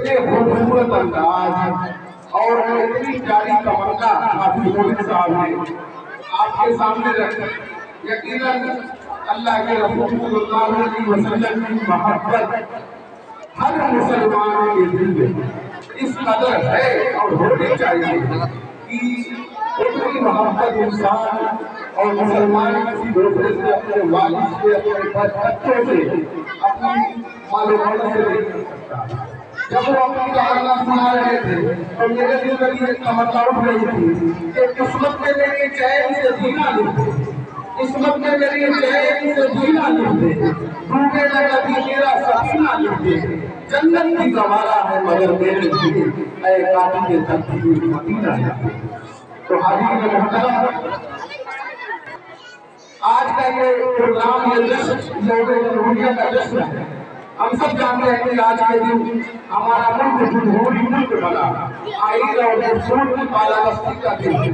اتنے خوبصورت انداز اور اتنی پیاری تمنا حافظ مولوی صاحب نے آپ کے سامنے رکھا. یقیناً اللہ کے رسول صلی اللہ علیہ وسلم کی محبت ہر مسلمان کے دل میں اس قدر ہے اور ہونی چاہیے کہ اتنی محبت انسان اور مسلمان کسی دوسرے سے، اپنے والد سے، اپنے بچوں سے، اپنی مال و دولت سے نہیں کر سکتا. جب وہ اپنی کہانی سنا رہے تھے تو میرے دل میں یہ تمنا اٹھ رہی تھی کہ قسمت میں میری چین سے جینا لکھتے، قسمت میں میری چین سے جینا لکھتے، ڈوبے نہ کبھی میرا سفینہ لکھتے. جنت کی گوارا ہے مگر میرے لیے اے قاتل تقدیر مدینہ لکھتے. تو حاضرین محترم، آج کا یہ پروگرام، یہ جشن یوم جمہوریہ کا جشن ہے. ہم سب جانتے ہیں کہ آج کے دن ہمارا ملک جمہوری ملک بنا، آئین اور دستور کی بالادستی کا دن ہے.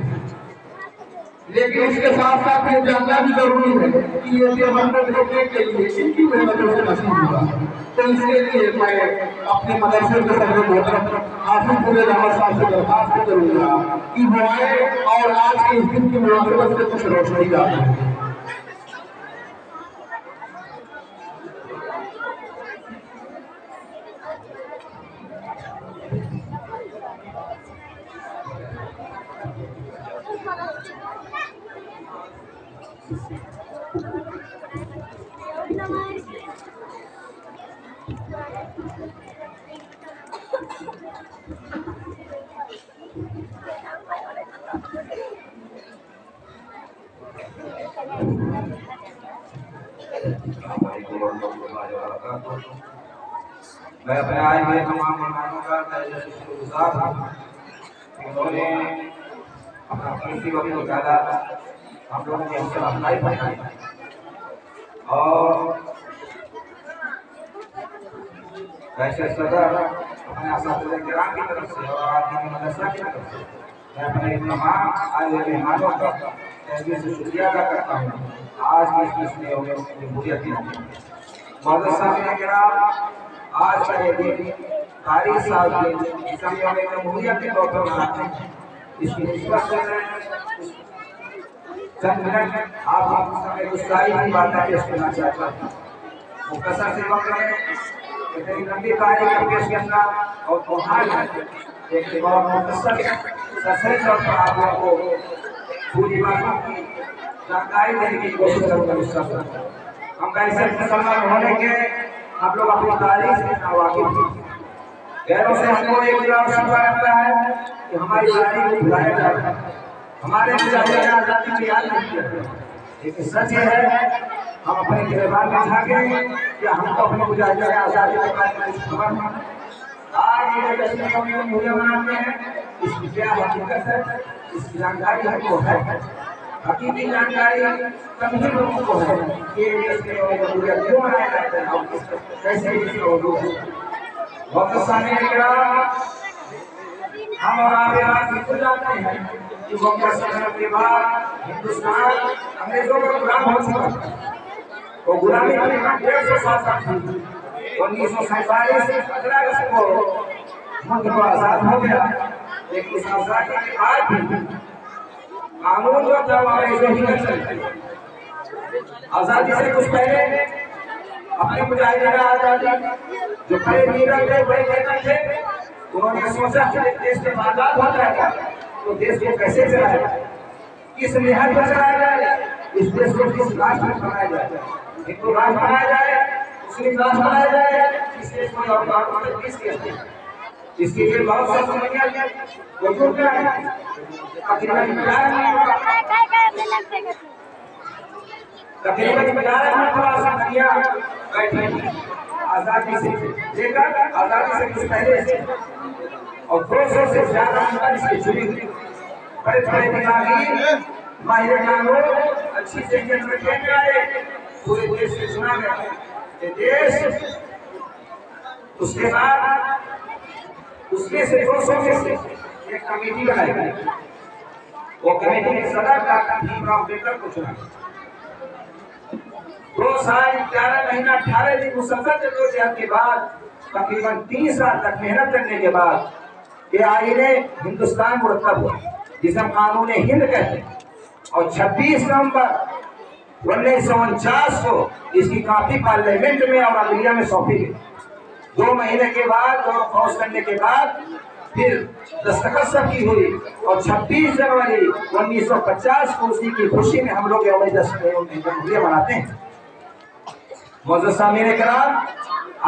لیکن اس کے ساتھ ساتھ یہ جاننا بھی ضروری ہے کہ یہ دن ہم لوگ دیکھنے کے لیے ان کی محنتوں سے نصیب ہوا. تو اس کے لیے میں اپنے مدرسے کے صدر محترم حافظ مولوی احمد صاحب سے درخواست کروں گا کہ وہ آئے اور آج کے اس دن کی مناسبت سے کچھ روشنی ڈالیں. میں اپنے آئے ہوئے تمام مہمانوں کا تہہ دل سے شکرگزار ہوں. انہوں نے اپنا قیمتی وقت نکالا، ہم لوگوں کی حوصلہ افزائی فرمائی اور ویسے صدر اپنے اساتذہ کرام کی طرف سے اور آدمی مدرسہ کی طرف سے میں اپنے تمام آئے ہوئے مہمانوں کا تہہ دل سے شکریہ ادا کرتا ہوں. آج کی اس جشن یوم جمہوریت کے لیے معزز سامعین کرام، آج کا یہ دن تاریخ ساز دن جسے ہم یوم جمہوریت کے طور پر مناتے ہیں. اس کی نسبت سے چند منٹ آپ ہم گستاخی کی باتیں پیش کرنا چاہتا ہوں. مختصر سے وقت میں اتنی لمبی تاریخ کا پیش کرنا اور توہان ہے، ایک بہت مختصر سرسری طور پر آپ لوگوں کو پوری باتوں کی جانکاری دینے کی کوشش کروں گا. ہم کیسے مسلمان ہونے کے ہم لوگ اپنی تاریخ سے اتنا واقف ہیں. غیروں سے ہم کو ایک جواب شبہ رکھتا ہے کہ ہماری تاریخ کو بھلایا جاتا ہے، ہمارے مجاہدین آزادی کی یاد نہیں کیا. لیکن سچ یہ ہے ہم اپنے گریبان میں جھانکیں کہ ہم کو اپنے مجاہدین آزادی کے بارے میں خبر ہے. آج یہ جشن یوم جمہوریہ مناتے ہیں، اس کی کیا حقیقت ہے، اس کی جانکاری ہم کو ہے. حقیقی جانکاری تمہیں لوگوں کو ہے کہ یہ جشن یوم جمہوریہ کیوں منایا جاتا ہے اور کیسے اس کا وجود ہے. وقت سامعین کرام، ہم اور آپ یہاں بالکل جانتے ہیں کہ وقت سلطنت کے بعد ہندوستان انگریزوں کا غلام ہو چکا تھا. وہ غلامی تقریباً 150 سال تک تھی. 1947 سے 15 اگست کو ملک کو آزاد ہو گیا. لیکن اس آزادی کے بعد بھی قانون جو تھا وہ انگریزوں ہی کا چلتا تھا. آزادی سے کچھ پہلے اپنے مجاہدین آزادی جو بڑے لیڈر تھے، بڑے نیتا تھے، انہوں نے سوچا کہ دیش کے آزاد ہو جائے گا تو دیش کو کیسے چلایا جائے، کس نہج پر چلایا جائے، اس دیش کو کس راج میں بنایا جائے، ہندو راج بنایا جائے، مسلم راج بنایا جائے، اس دیش میں اور بات کس کے لیے. اس کے لیے بہت سا سمجھا وجود کیا ہے. تقریباً 11 مرتبہ سمجھیا بیٹھے آزادی سے لے کر آزادی سے کچھ پہلے سے، اور 200 سے زیادہ اس کی چنی ہوئی. بڑے بڑے دماغی ماہر قانون اچھی جنگل میں کہنے آئے، پورے دیش سے چنا گیا. یہ دیش اس کے بعد اس میں سے 200 میں سے ایک کمیٹی بنائی گئی. وہ کمیٹی کے صدر ڈاکٹر بھیم راؤ امبیڈکر کو چنا. 2 سال 11 مہینہ 18 دن مسلسل جدوجہد کے بعد تقریباً 30 سال تک محنت کرنے کے بعد یہ آئین ہندوستان مرتب ہوا جسے ہم قانون ہند کہتے ہیں، اور 26 نومبر 1949 کو اس کی کاپی پارلیمنٹ میں اور عدلیہ میں سونپی گئی۔ 2 مہینے کے بعد اور فوج کرنے کے بعد پھر دستخط سب کی ہوئی، اور 26 جنوری 1950 کو اسی کی خوشی میں ہم لوگ یوم جمہوریہ مناتے ہیں۔ معزز سامعین کرام،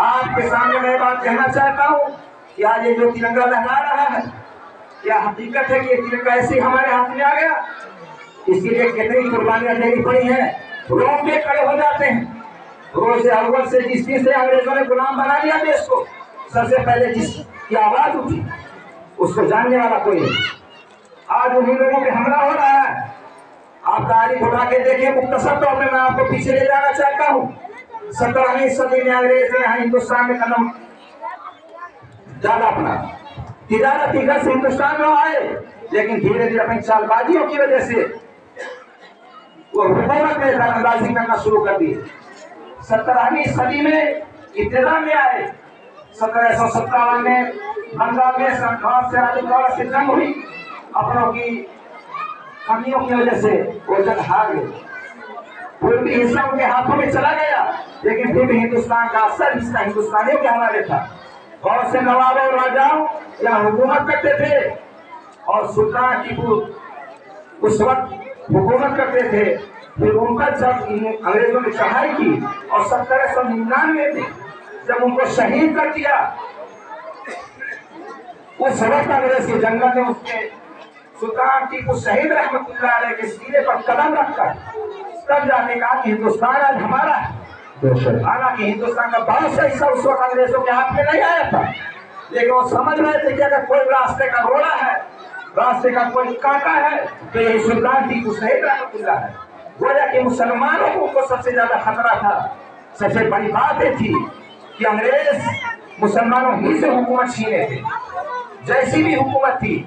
آپ کے سامنے میں بات کہنا چاہتا ہوں کہ آج یہ جو ترنگا لہرا رہا ہے، کیا حقیقت ہے کہ یہ ترنگا ایسے ہمارے ہاتھ میں آ گیا؟ اس کے لیے کتنی قربانیاں دینی پڑی ہیں، روم پہ کھڑے ہو جاتے ہیں۔ روز اول سے جس چیز سے انگریزوں نے غلام بنا لیا دیش کو، سب سے پہلے جس کی آواز اٹھی اس کو جاننے والا کوئی نہیں۔ آج انہیں لوگوں پہ حملہ ہو رہا ہے۔ آپ تاریخ اٹھا کے دیکھیں، مختصر طور پہ میں آپ کو پیچھے لے جانا چاہتا ہوں۔ 17ویں صدی میں انگریز نے ہندوستان میں قدم ڈالا اپنا، تجارتی گھر سے ہندوستان میں آئے، لیکن دھیرے دھیرے اپنی چال بازیوں کی وجہ سے وہ حکومت میں دخل اندازی کرنا شروع کر دی۔ 17ویں صدی میں ابتدا میں آئے۔ 1757 میں بنگال میں سنگھاٹ سے راجپوتوں سے جنگ ہوئی، اپنوں کی کمیوں کی وجہ سے وہ جنگ ہار گئے، پوربی حصہ ان کے ہاتھوں میں چلا گیا، لیکن پھر بھی ہندوستان کا اصل حصہ ہندوستانیوں کے حوالے تھا۔ بہت سے نواب اور راجاؤں یہاں حکومت کرتے تھے، اور سلطان ٹیپو اس وقت حکومت کرتے تھے۔ پھر ان پر جب انگریزوں نے چڑھائی کی اور 1799 میں جب ان کو شہید کر دیا، اس وقت انگریز کے جنگل میں اس کے سلطان ٹیپو شہید رحمت اللہ علیہ کے سینے پر قدم رکھ کر تب جا کے کہا کہ ہندوستان آج ہمارا ہے۔ حالانکہ ہندوستان کا بہت سا حصہ اس وقت انگریزوں کے ہاتھ میں نہیں آیا تھا، لیکن وہ سمجھ رہے تھے کہ اگر کوئی راستے کا روڑا ہے، راستے کا کوئی کانٹا ہے، تو یہی سلطان ٹیپو شہید رحمت اللہ ہے۔ گویا کہ مسلمانوں کو سب سے زیادہ خطرہ تھا۔ سب سے بڑی بات یہ تھی کہ انگریز مسلمانوں ہی سے حکومت چھینے تھے۔ جیسی بھی حکومت تھی،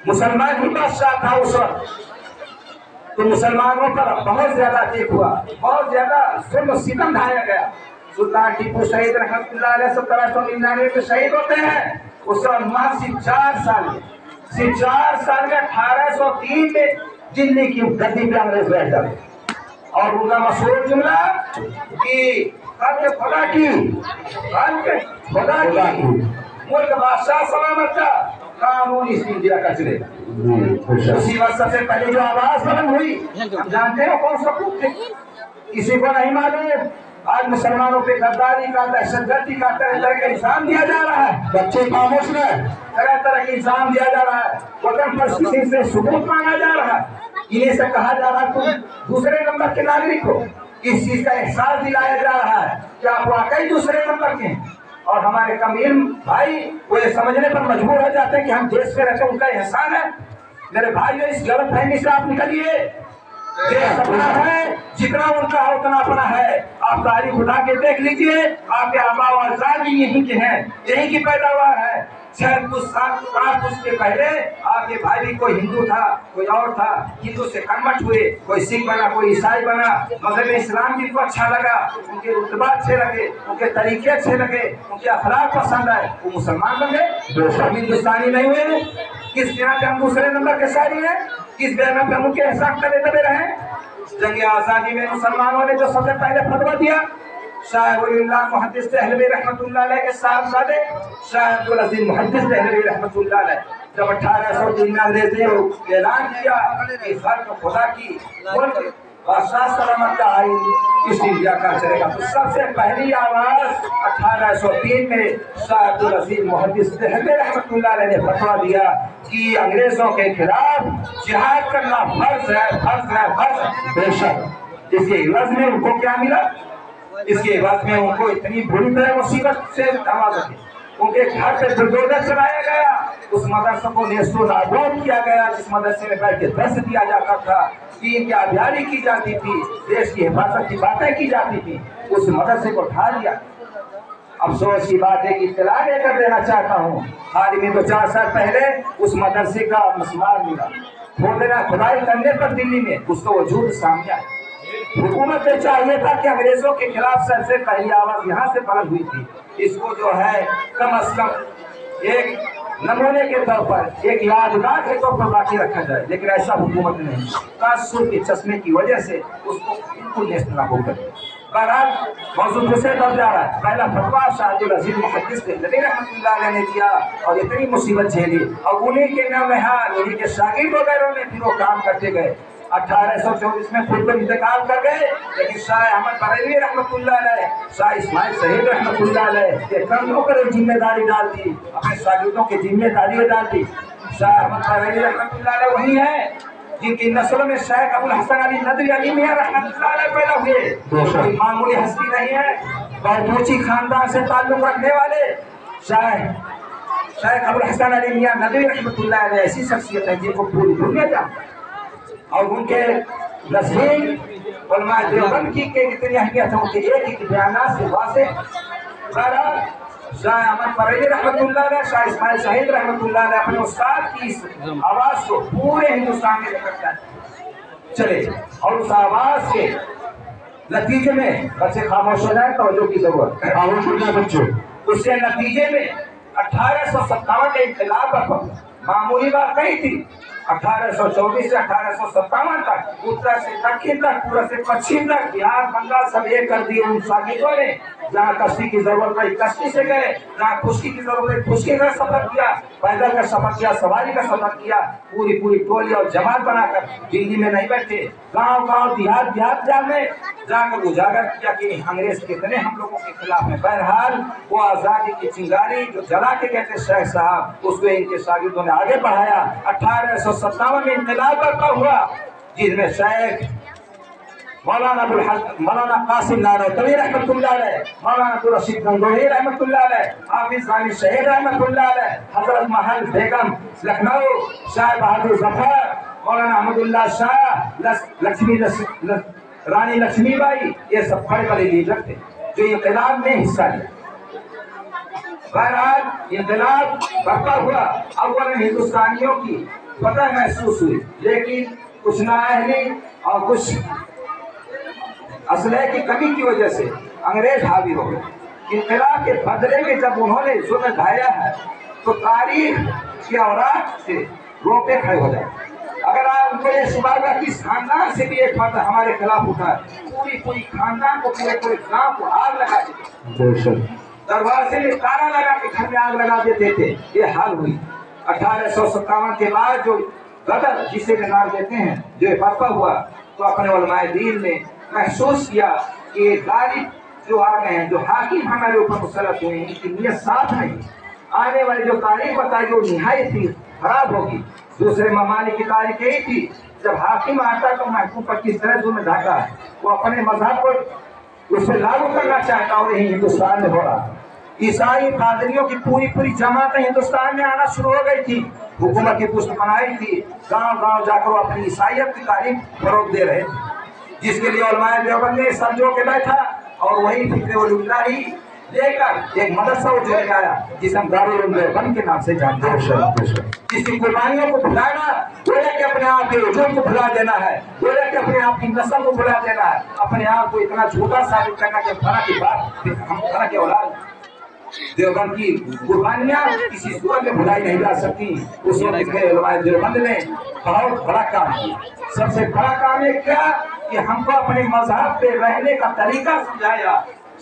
مسلمان ہی بادشاہ تھا اس وقت، تو مسلمانوں پر بہت زیادہ اٹیک ہوا، بہت زیادہ ظلم و ستم ڈھایا گیا۔ سلطان ٹیپو شہید رحمت اللہ علیہ 1799 میں شہید ہوتے ہیں۔ اس وقت محض صرف 4 سال میں 1803 میں دلی کی گدی پہ انگریز بیٹھ جاتے، اور ان کا مشہور جملہ کہ خدا کی ملک بادشاہ سلامت کا قانون اس انڈیا کا چلے گا۔ اسی وقت سب سے پہلے جو آواز بلند ہوئی، ہم جانتے ہیں کون سا خوب تھے، کسی کو نہیں معلوم۔ آج مسلمانوں پہ غداری کا، دہشت گردی کا طرح طرح کا الزام دیا جا رہا ہے، بچے خاموش ہیں، طرح طرح کے الزام دیا جا رہا ہے، وطن پرستی سے ثبوت مانگا جا رہا ہے۔ انہیں سے کہا جا رہا ہے تم دوسرے نمبر کے ناگرک ہو۔ اس چیز کا احساس دلایا جا رہا ہے کہ آپ واقعی دوسرے نمبر کے ہیں، اور ہمارے کمیل بھائی وہ یہ سمجھنے پر مجبور ہو جاتے ہیں کہ ہم دیش میں رہتے ہیں ان کا احسان ہے۔ میرے بھائیو، اس غلط فہمی سے آپ نکلیے۔ دیش اپنا ہے، جتنا ان کا ہے اتنا اپنا ہے۔ آپ تاریخ اٹھا کے دیکھ لیجئے، آپ کے آباء و اجداد بھی یہیں کے ہیں، یہیں کی پیداوار ہے۔ 6 سال اس کے پہلے آپ کے بھائی بھی کوئی ہندو تھا، کوئی اور تھا، ہندو سے کنورٹ ہوئے، کوئی سکھ بنا، کوئی عیسائی بنا، مذہب اسلام جن کو اچھا لگا، ان کے رتبات اچھے لگے، ان کے طریقے اچھے لگے، ان کے اخلاق پسند آئے، وہ مسلمان بن گئے۔ ہم ہندوستانی نہیں ہوئے۔ کس بنا پہ ہم دوسرے نمبر کے شہری ہیں؟ کس بنا پہ ہم ان کے احسان کرے دبے رہے؟ جنگ آزادی میں مسلمانوں نے جو سب سے پہلے فتویٰ دیا، شاہ ولی اللہ محدث دہلوی رحمت اللہ علیہ کے صاحبزادے شاہ عبدالعزیز محدث دہلوی رحمت اللہ علیہ جب 1803 میں انگریز نے اعلان کیا کہ خلق خدا کی ملک بادشاہ سلامت کا آئین اس انڈیا کا چلے گا، تو سب سے پہلی آواز 1803 میں شاہ عبدالعزیز محدث دہلوی رحمت اللہ علیہ نے فتویٰ دیا کہ انگریزوں کے خلاف جہاد کرنا فرض ہے، فرض ہے، فرض ہے۔ بے شک اس کے عوض میں ان کو کیا ملا؟ اس کے عوض میں ان کو اتنی بری طرح مصیبت سے نوازا گیا، ان کے گھر پہ بلڈوزر چلایا گیا، اس مدرسے کو نیست و نابود کیا گیا جس مدرسے میں بیٹھ کے درس دیا جاتا تھا، دین کی آبیاری کی جاتی تھی، دیش کی حفاظت کی باتیں کی جاتی تھی، اس مدرسے کو ڈھا دیا۔ افسوس کی بات ہے کہ اطلاع دے کر دینا چاہتا ہوں، حال ہی میں 2-4 سال پہلے اس مدرسے کا مسمار ملا، کھودنا کھدائی کرنے پر دلی میں اس کا وجود سامنے آیا۔ حکومت نے چاہیے تھا کہ انگریزوں کے خلاف سب سے پہلی آواز یہاں سے بلند ہوئی تھی، اس کو جو ہے کم از کم ایک نمونے کے طور پر، ایک یادگار کے طور پر باقی رکھا جائے، لیکن ایسا حکومت نے تعصب کے چشمے کی وجہ سے اس کو بالکل نیست نابود کر دیا۔ بہرحال موضوع دوسرے طرف جا رہا ہے۔ پہلا فتویٰ شاہ عبدالعزیز محدث ندوی رحمۃ اللہ علیہ نے دیا اور اتنی مصیبت جھیلی، اور انہیں کے نوحال، انہیں کے شاگرد وغیرہ نے پھر وہ کام کرتے گئے۔ 1824 میں خود تو انتقال کر گئے، لیکن شاہ احمد بریلوی رحمۃ اللہ علیہ، شاہ اسماعیل صہیب رحمۃ اللہ علیہ کے کندھوں پر ایک ذمہ داری ڈال دی، اپنے شاگردوں کی ذمہ داری ڈال دی۔ شاہ احمد بریلوی رحمۃ اللہ علیہ وہی ہیں جن کی نسلوں میں شیخ ابو الحسن علی ندوی علی میاں رحمۃ اللہ علیہ پیدا ہوئے۔ کوئی معمولی ہستی نہیں ہے، بہت اونچی خاندان سے تعلق رکھنے والے شیخ ابو الحسن علی میاں ندوی رحمۃ اللہ علیہ ایسی شخصیت ہے جن کو پوری دنیا جانتی ہے، اور ان کے نزدیک علماء دیوبند کی کتنی اہمیت ہے ان کے ایک ایک بیانات سے واضح۔ شاہ احمد بریلوی رحمۃ اللہ علیہ، شاہ اسماعیل صہیب رحمۃ اللہ علیہ اپنے استاد کی اس آواز کو پورے ہندوستان میں رکھتا ہے چلے، اور اس آواز کے نتیجے میں بچے خاموش ہو جائیں، توجہ کی ضرورت ہے، خاموش ہو جائیں بچوں۔ اس کے نتیجے میں 1857 کے انقلاب پر معمولی بات نہیں تھی۔ 1824 سے 1857 تک اتر سے دکن تک، پورا سے پچھم تک، بہار بنگال سب ایک کر دیے ان شاگردوں نے۔ جہاں کشتی کی ضرورت پڑی کشتی سے گئے، جہاں خشکی کی ضرورت پڑی خشکی کا سفر کیا، پیدل کا سفر کیا، سواری کا سفر کیا، پوری ٹولی اور جماعت بنا کر دلی میں نہیں بیٹھے، گاؤں دیہات جا کر اجاگر کیا کہ انگریز کتنے ہم لوگوں کے خلاف ہیں۔ بہرحال وہ آزادی کی چنگاری جو جلا کے گئے تھے شیخ صاحب، اس کو ان کے شاگردوں نے آگے بڑھایا۔ 1857 میں انقلاب برپا ہوا، جس میں شیخ مولانا قاسم نانوتوی رحمۃ اللہ علیہ، مولانا عبدالرشید گنگوہی رحمۃ اللہ علیہ، حافظ ثانی شہید رحمۃ اللہ علیہ، حضرت محل بیگم لکھنؤ، شاہ بہادر ظفر، مولانا احمد اللہ شاہ، رانی لکشمی بائی، یہ سب بڑے بڑے لیڈر تھے جو انقلاب میں حصہ لیا۔ بہرحال انقلاب برپا ہوا، اول ہندوستانیوں کی فتح محسوس ہوئی، لیکن کچھ نااہلی اور کچھ اسلحے کی کمی کی وجہ سے انگریز حاوی ہو گئے۔ انقلاب کے بدلے میں جب انہوں نے ظلم ڈھایا ہے تو تاریخ کے اوراق سے روپے کھڑے ہو جائے۔ اگر آپ ان کو یہ شبہ ہوگا کہ اس خاندان سے بھی ایک بات ہمارے خلاف اٹھا ہے، پوری خاندان کو، پورے گاؤں کو آگ لگا دیتے، دروازے میں تالا لگا کے گھر میں آگ لگا دیتے تھے، یہ حال ہوئی۔ 1857 کے بعد جو غدر جسے نام دیتے ہیں جو برپا ہوا، تو اپنے علماء دین نے محسوس کیا کہ غالب جو آ گئے ہیں، جو حاکم ہمارے اوپر مسلط ہوئے ہیں، ان کی نیت صاف نہیں، آنے والی جو تاریخ بتائی وہ نہایت ہی خراب ہوگی۔ دوسرے ممالک کی تاریخ یہی تھی، جب حاکم آتا تو محکوم پر کس طرح ظلم ڈھاتا ہے، وہ اپنے مذہب کو اسے لاگو کرنا چاہتا، اور یہی ہندوستان میں ہو رہا۔ عیسائی پادریوں کی پوری جماعتیں ہندوستان میں آنا شروع ہو گئی تھی، حکومت کی پشت بنائی تھی، گاؤں جا کر وہ اپنی عیسائیت کی تعلیم فروغ دے رہے تھے، جس کے لیے علماء دیوبند نے سر جو کے بیٹھا، اور وہی فکر ولی اللہ ہی لے کر ایک مدرسہ جو لگایا جسے ہم دارالعلوم دیوبند کے نام سے جانتے ہیں، جس کی قربانیوں کو بھلانا، گویا کہ اپنے آپ کے وجود کو بھلا دینا ہے، گویا کہ اپنے آپ کی نسل کو بھلا دینا ہے، اپنے آپ کو اتنا جھوٹا ثابت کرنا کہ فلاں کی بات ہم فلاں کے اولاد۔ دیوبند کی قربانیاں کسی صورت میں بھلائی نہیں جا سکتی۔ اس وقت کے علماء دیوبند نے بہت بڑا کام کیا۔ سب سے بڑا کام یہ کیا کہ ہم کو اپنے مذہب پہ رہنے کا طریقہ سمجھایا،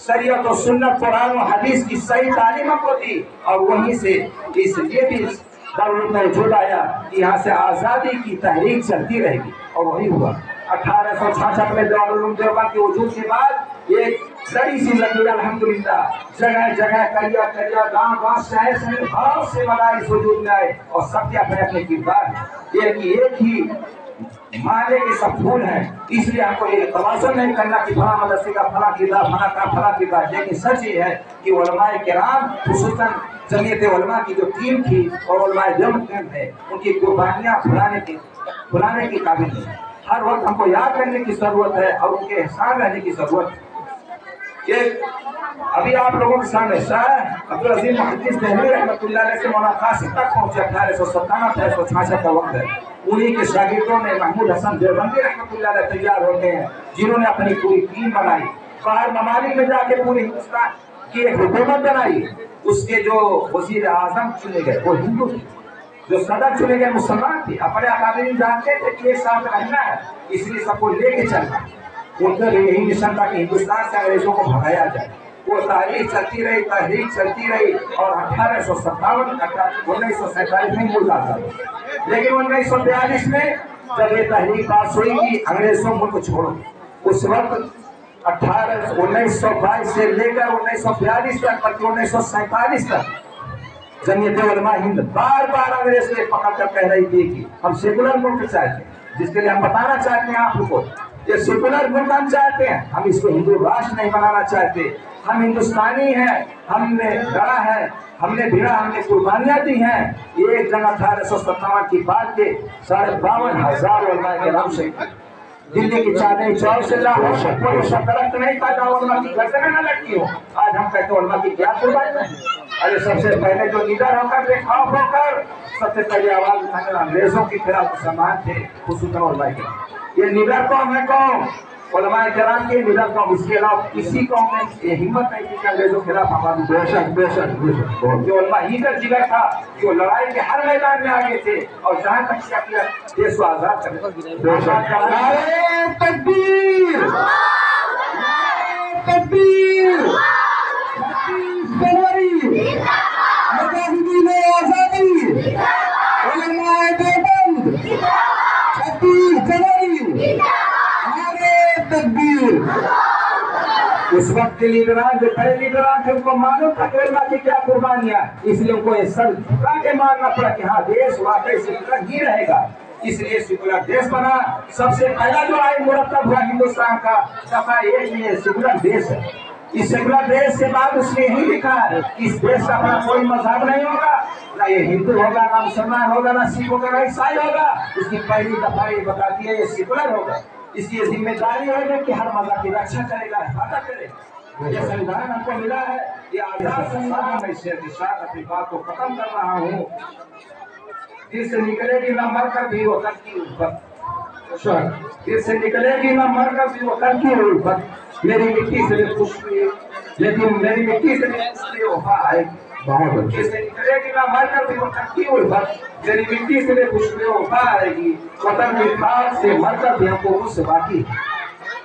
شریعت و سنت، قرآن و حدیث کی صحیح تعلیم کو دی، اور وہیں سے اس لیے بھی دارالعلوم میں وجود آیا کہ یہاں سے آزادی کی تحریک چلتی رہے گی، اور وہی ہوا۔ 1866 میں دارالعلوم دیوبند کے وجود کے بعد ایک بڑی سی لکیر الحمدللہ جگہ کریا گاؤں شہر سے بہت سے مدارس وجود میں آئے، اور سب کے اپنے اپنے کردار ہیں، ایک ہی مالے کے سب پھول ہیں۔ اس لیے ہم کو یہ توازن نہیں کرنا کہ فلاں مدرسے کا فلاں کردار، لیکن سچ یہ ہے کہ علماء کرام، خصوصاً جمعیت علماء کی جو ٹیم تھی اور علماء دیوبند ہے، ان کی قربانیاں بھلانے کی قابل نہیں۔ ہر وقت ہم کو یاد کرنے کی ضرورت ہے اور ان کے احسان رہنے کی ضرورت ہے۔ ابھی آپ لوگوں کے سامنے شاہ عبدالعزیز محدث دہلوی رحمۃ اللہ علیہ سے مولانا قاسم تک پہنچے، 1857-1866 کا وقت ہے۔ انہی کے شاگردوں میں محمود حسن دیوبندی رحمۃ اللہ علیہ تیار ہوتے ہیں، جنہوں نے اپنی پوری ٹیم بنائی، باہر ممالک میں جا کے پورے ہندوستان کی ایک حکومت بنائی، اس کے جو وزیر اعظم چنے گئے وہ ہندو تھے، جو صدر چنے گئے مسلمان تھے۔ اپنے اکابرین جانتے تھے کہ ایک ساتھ رہنا ہے، اس لیے سب کو لے کے چلنا۔ ان کا یہی مشن تھا کہ ہندوستان سے انگریزوں کو بھگایا جائے۔ وہ تحریک چلتی رہی اور 1947 میں ملک آزاد ہوا۔ لیکن 1942 میں جب یہ تحریک پاس ہوئی کہ انگریزوں ملک چھوڑو، اس وقت 1922 سے لے کر 1942 تک بلکہ 1947 تک جمعیت علماء ہند بار بار انگریز کو پکڑ کر کہہ رہی تھی کہ ہم سیکولر ملک چاہتے ہیں، جس کے لیے ہم بتانا چاہتے ہیں آپ کو یہ سیکولر ملک ہم چاہتے ہیں، ہم اس کو ہندو راشٹر نہیں بنانا چاہتے، ہم ہندوستانی ہیں، ہم نے لڑا ہے، ہم نے بھیڑا، ہم نے قربانیاں دی ہیں۔ ایک جنگ 1857 کی بات کے 52,500 علماء کرام سے دلی کی چاندنی چوک سے لاہور سے کوئی درخت نہیں تھا جہاں علماء کی گردنیں نہ لٹکی ہو۔ آج ہم کہتے ہیں علماء کی کیا قربانی ہے؟ ارے سب سے پہلے جو لیڈر ہو کر بے خوف ہو کر سب سے پہلے آواز اٹھانے والے انگریزوں کی خلاف مسلمان تھے، خصوصاً علماء کرام۔ یہ لیڈر قوم ہے، قوم علماء کرام کی لیڈر قوم، اس کے علاوہ کسی قوم میں یہ ہمت نہیں تھی کہ انگریزوں کے خلاف آواز اٹھائے۔ بے شک جو علماء ہی کا جگر تھا، جو لڑائی کے ہر میدان میں آگے تھے اور جہاں تک کیا کیا دیش کو آزاد کرنے۔ نعرہ تکبیر، تکبیر، 26 جنوری مجاہدین آزادی، علماء دیوبند، 26 جنوری، نعرہ تکبیر۔ اس وقت کے لیڈران جو بڑے لیڈران تھے ان کو معلوم تھا کہ علماء کی کیا قربانیاں، اس لیے ان کو یہ سر جھکا کے ماننا پڑا کہ ہاں دیش واقعی سیکولر ہی رہے گا، اس لیے سیکولر دیش بنا۔ سب سے پہلا جو آئین مرتب ہوا ہندوستان کا دفعہ 1 میں سیکولر دیش ہے۔ اس سیکولر دیش کے بعد اس نے یہی لکھا ہے کہ اس دیش کا اپنا کوئی مذہب نہیں ہوگا، نہ یہ ہندو ہوگا، نہ مسلمان ہوگا، نہ سکھ ہوگا، نہ عیسائی ہوگا۔ اس کی پہلی دفعہ یہ بتاتی ہے یہ سیکولر ہوگا، اس کی ذمہ داری ہے کہ ہر مذہب کی رکشا کرے گا، حفاظت کرے گا۔ یہ سنویدھان ہم کو ملا ہے، یہ آزاد سنویدھان، میں اس کے ساتھ اپنی بات کو ختم کر رہا ہوں۔ دل سے نکلے گی نہ مر کر بھی وہ کر کی الفت، دل سے نکلے گی نہ مر کر بھی وہ کر کی الفت، میری مٹی سے خوش ہوئی لیکن میری مٹی سے وفا آئے گی۔ دل سے نکلے گی نہ مر کر بھی وہ کر کی الفت، میری مٹی سے خوش ہوئی وفا آئے گی۔ وطن کی خاک سے مر کر بھی ہم کو اس باقی ہے،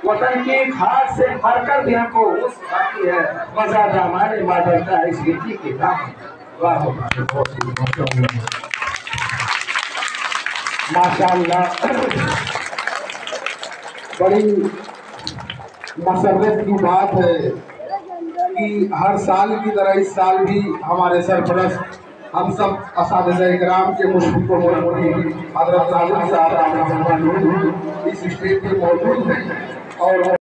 وطن کی خاک سے مر کر بھی ہم کو اس باقی ہے، مزہ ہمارے مادر کا اس مٹی کے دام۔ واہ ماشاءاللہ، بڑی مسرت کی بات ہے کہ ہر سال کی طرح اس سال بھی ہمارے سرپرست ہم سب اساتذہ کرام کے مشفق و مرمومین حضرت ناظم صاحب اس اسٹیج پہ موجود ہیں اور